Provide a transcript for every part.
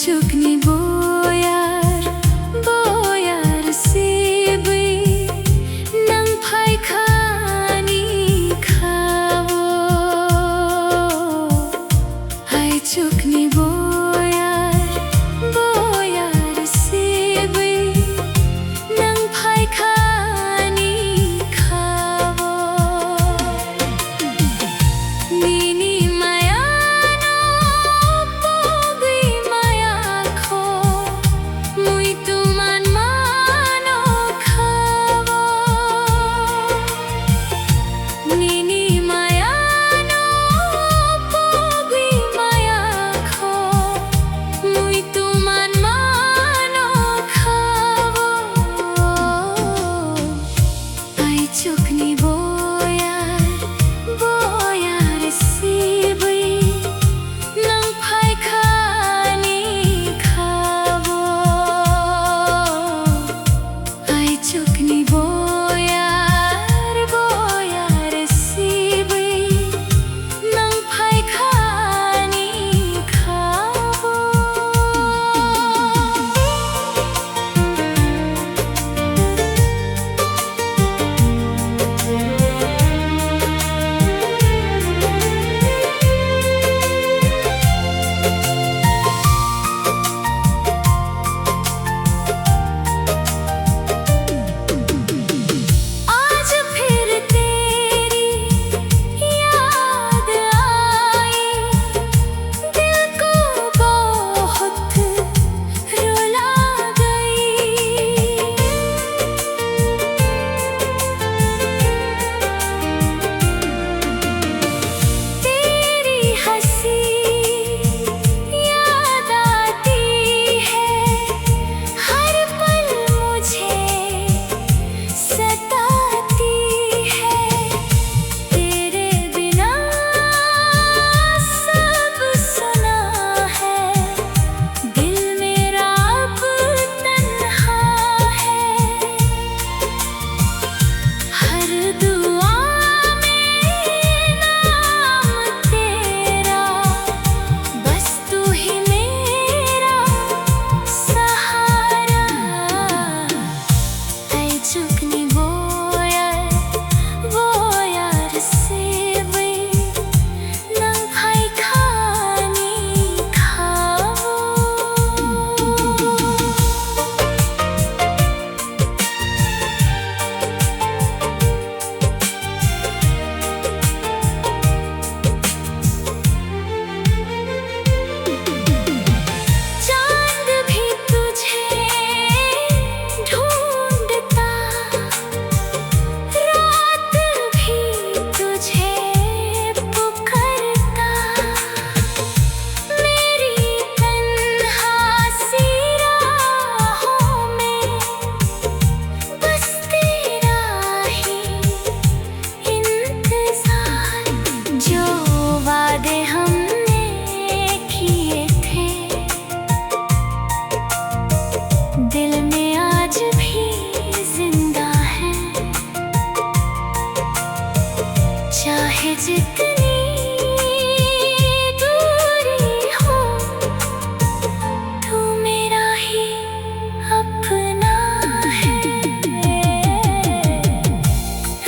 Чукни boyar sibi nang phai khani khawo hai chukni boyar sibi nang phai khani khawo nini Chukni boyar sibi nang phai khani khawo ai chukni boyar sibi nang phai khani khawo Chukni boyar sibi nang phai khani khawo चांद भी तुझे दिल में आज भी जिंदा है चाहे जितनी दूरी हो तू मेरा ही अपना है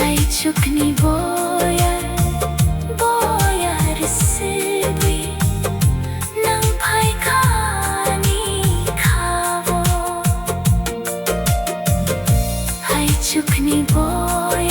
आई चुकनी boyar sibi nang phai khani khawo Chukni boy